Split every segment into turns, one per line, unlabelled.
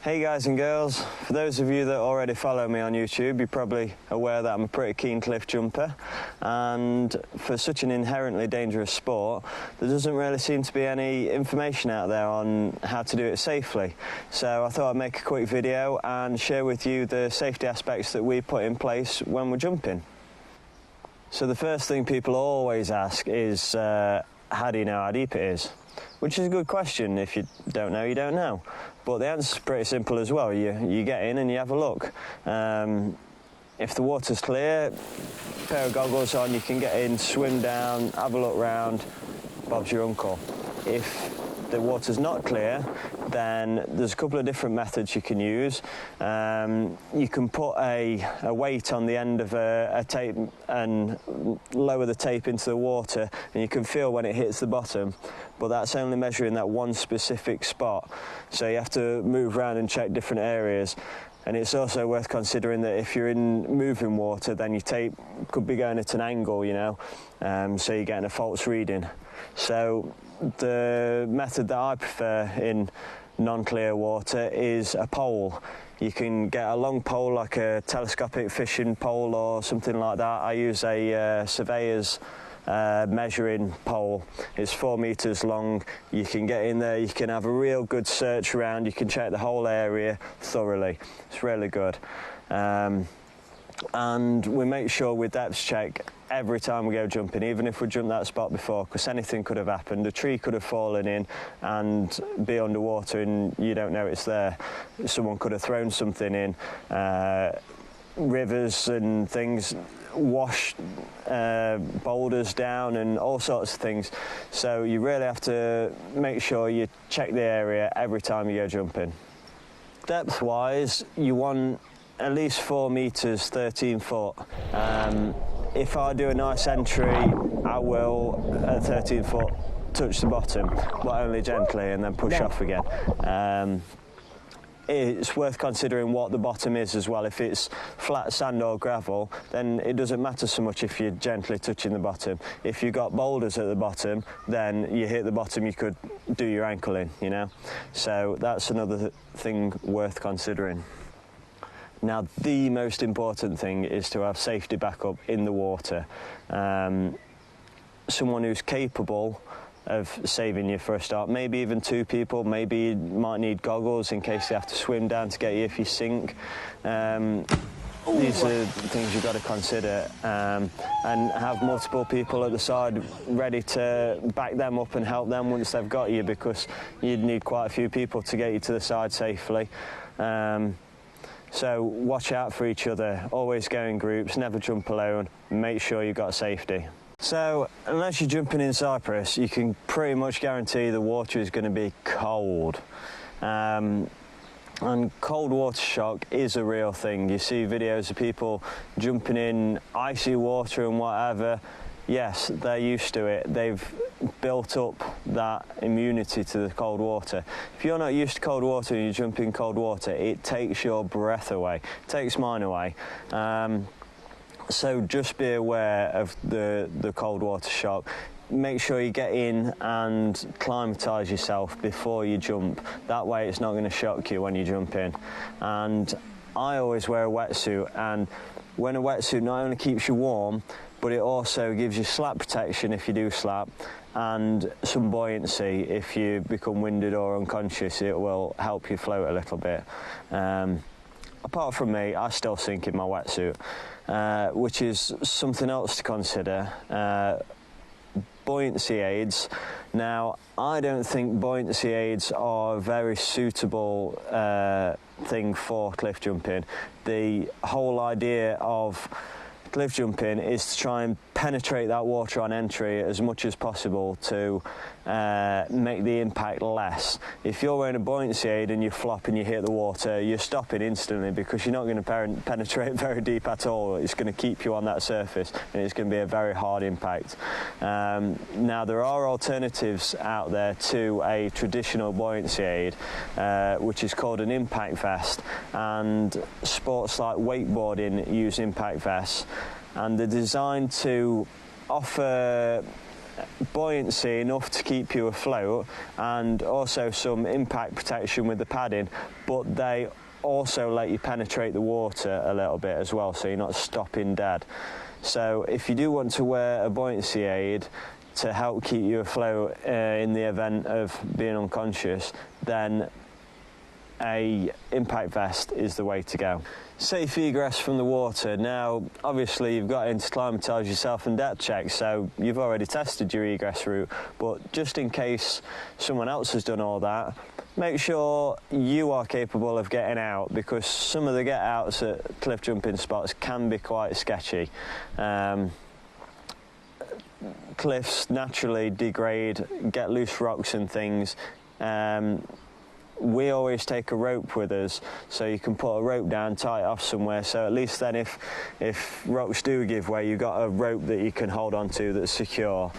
Hey guys and girls, for those of you that already follow me on YouTube, you're probably aware that I'm a pretty keen cliff jumper, and for such an inherently dangerous sport, there doesn't really seem to be any information out there on how to do it safely. So I thought I'd make a quick video and share with you the safety aspects that we put in place when we're jumping. So the first thing people always ask is, how do you know how deep it is? Which is a good question. If you don't know, you don't know. But the answer's pretty simple as well. You get in and you have a look. If the water's clear, pair of goggles on, you can get in, swim down, have a look round, Bob's your uncle. If the water's not clear, then there's a couple of different methods you can use. You can put a weight on the end of a tape and lower the tape into the water, and you can feel when it hits the bottom, but that's only measuring that one specific spot. So you have to move around and check different areas. And it's also worth considering that if you're in moving water, then your tape could be going at an angle, you know, so you're getting a false reading. So the method that I prefer in non-clear water is a pole. You can get a long pole like a telescopic fishing pole or something like that. I use a surveyor's measuring pole. It's 4 meters long. You can get in there, you can have a real good search around, you can check the whole area thoroughly. It's really good. And we make sure we depth check every time we go jumping, even if we jumped that spot before, because anything could have happened. A tree could have fallen in and be underwater and you don't know it's there. Someone could have thrown something in. Rivers and things wash boulders down and all sorts of things. So you really have to make sure you check the area every time you go jumping. Depth-wise, you want at least 4 meters, 13 foot. If I do a nice entry, I will, at 13 foot, touch the bottom, but only gently, and then push off again. It's worth considering what the bottom is as well. If it's flat sand or gravel, then it doesn't matter so much if you're gently touching the bottom. If you've got boulders at the bottom, then you hit the bottom, you could do your ankle in, you know? So that's another thing worth considering. Now, the most important thing is to have safety backup in the water. Someone who's capable of saving you for a start, maybe even 2 people, maybe you might need goggles in case you have to swim down to get you if you sink. These are things you've got to consider, and have multiple people at the side ready to back them up and help them once they've got you, because you'd need quite a few people to get you to the side safely. So watch out for each other, always go in groups, never jump alone, make sure you've got safety. So unless you're jumping in Cyprus, you can pretty much guarantee the water is going to be cold. And cold water shock is a real thing. You see videos of people jumping in icy water and whatever. Yes, they're used to it. They've built up that immunity to the cold water. If you're not used to cold water and you jump in cold water, it takes your breath away. It takes mine away. So just be aware of the cold water shock. Make sure you get in and climatise yourself before you jump. That way it's not going to shock you when you jump in. And I always wear a wetsuit, and when a wetsuit not only keeps you warm, but it also gives you slap protection if you do slap, and some buoyancy if you become winded or unconscious. It will help you float a little bit. Apart from me, I still sink in my wetsuit, which is something else to consider. Buoyancy aids. Now, I don't think buoyancy aids are a very suitable thing for cliff jumping. The whole idea of cliff jumping is to try and penetrate that water on entry as much as possible to make the impact less. If you're wearing a buoyancy aid and you flop and you hit the water, you're stopping instantly, because you're not going to penetrate very deep at all. It's going to keep you on that surface, and it's going to be a very hard impact. Now, there are alternatives out there to a traditional buoyancy aid, which is called an impact vest, and sports like wakeboarding use impact vests, and they're designed to offer buoyancy enough to keep you afloat, and also some impact protection with the padding, but they also let you penetrate the water a little bit as well, so you're not stopping dead. So if you do want to wear a buoyancy aid to help keep you afloat in the event of being unconscious, then a impact vest is the way to go. Safe egress from the water. Now, obviously you've got to acclimatise yourself and depth check, so you've already tested your egress route, but just in case someone else has done all that, make sure you are capable of getting out, because some of the get outs at cliff jumping spots can be quite sketchy. Cliffs naturally degrade, get loose rocks and things. We always take a rope with us, so you can put a rope down, tie it off somewhere, so at least then if rocks do give way, you've got a rope that you can hold on to that's secure.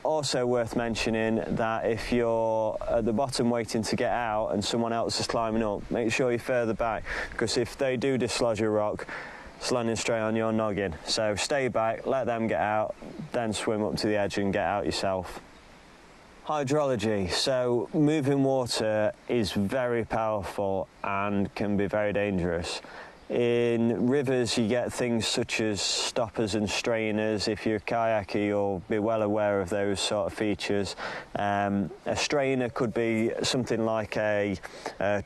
Also worth mentioning that if you're at the bottom waiting to get out and someone else is climbing up, make sure you're further back, because if they do dislodge a rock, it's landing straight on your noggin. So stay back, let them get out, then swim up to the edge and get out yourself. Hydrology. So moving water is very powerful and can be very dangerous. In rivers you get things such as stoppers and strainers. If you're a kayaker, you'll be well aware of those sort of features. A strainer could be something like a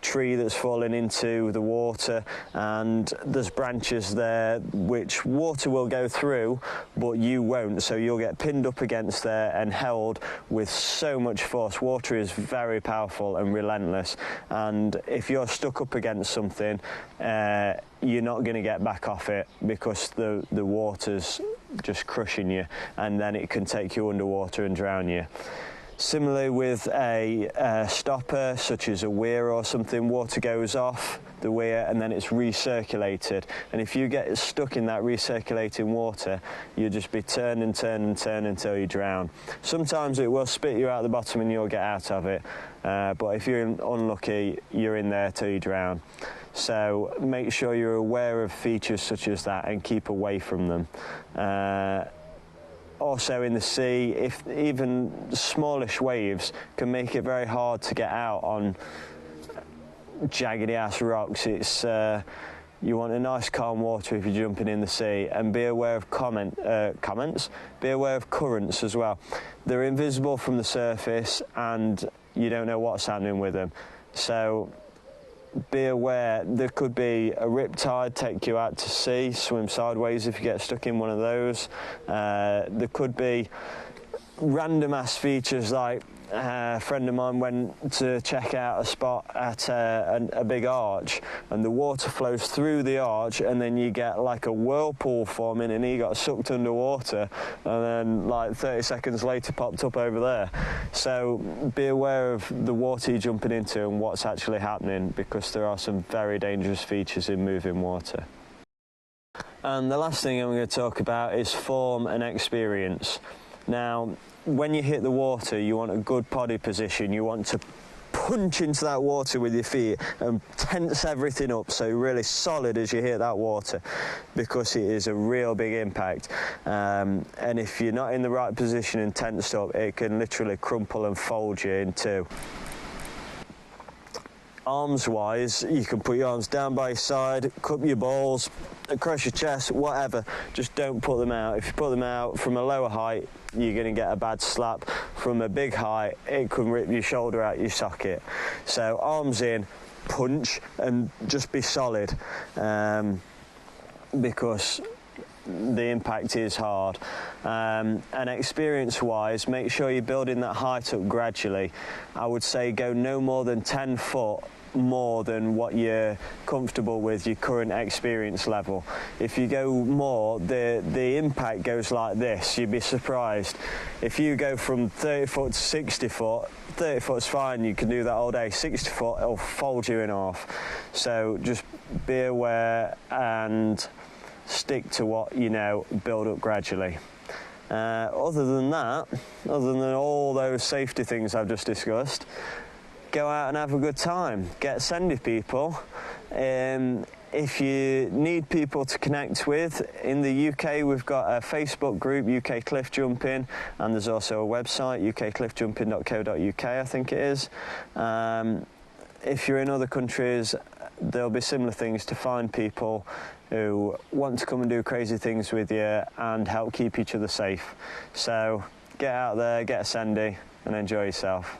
tree that's fallen into the water, and there's branches there which water will go through but you won't, so you'll get pinned up against there and held with so much force. Water is very powerful and relentless, and if you're stuck up against something, you're not going to get back off it, because the water's just crushing you, and then it can take you underwater and drown you. Similarly with a stopper such as a weir or something, water goes off the weir and then it's recirculated, and if you get stuck in that recirculating water, you'll just be turn and turn and turn until you drown. Sometimes it will spit you out the bottom and you'll get out of it, but if you're unlucky, you're in there till you drown. So make sure you're aware of features such as that and keep away from them. Also in the sea, if even smallish waves can make it very hard to get out on jaggedy ass rocks. It's you want a nice calm water if you're jumping in the sea, and be aware of be aware of currents as well. They're invisible from the surface and you don't know what's happening with them, so be aware. There could be a riptide take you out to sea, swim sideways if you get stuck in one of those. There could be random ass features, like a friend of mine went to check out a spot at a big arch, and the water flows through the arch and then you get like a whirlpool forming, and he got sucked underwater and then like 30 seconds later popped up over there. So be aware of the water you're jumping into and what's actually happening, because there are some very dangerous features in moving water. And the last thing I'm going to talk about is form and experience. Now, when you hit the water, you want a good body position. You want to punch into that water with your feet and tense everything up so you're really solid as you hit that water, because it is a real big impact. And if you're not in the right position and tensed up, it can literally crumple and fold you in two. Arms-wise, you can put your arms down by your side, cup your balls, across your chest, whatever. Just don't put them out. If you put them out from a lower height, you're going to get a bad slap. From a big height, it can rip your shoulder out your socket. So arms in, punch, and just be solid, because the impact is hard. And experience-wise, make sure you're building that height up gradually. I would say go no more than 10 foot more than what you're comfortable with your current experience level. If you go more, the impact goes like this. You'd be surprised. If you go from 30 foot to 60 foot, 30 foot's fine, you can do that all day. 60 foot, it'll fold you in half. So just be aware and stick to what you know, build up gradually. Other than that, other than all those safety things I've just discussed, go out and have a good time. Get sandy, people. If you need people to connect with, in the UK we've got a Facebook group, UK Cliff Jumping, and there's also a website, ukcliffjumping.co.uk, I think it is. If you're in other countries, there'll be similar things to find people who want to come and do crazy things with you and help keep each other safe. So get out there, get a sandy and enjoy yourself.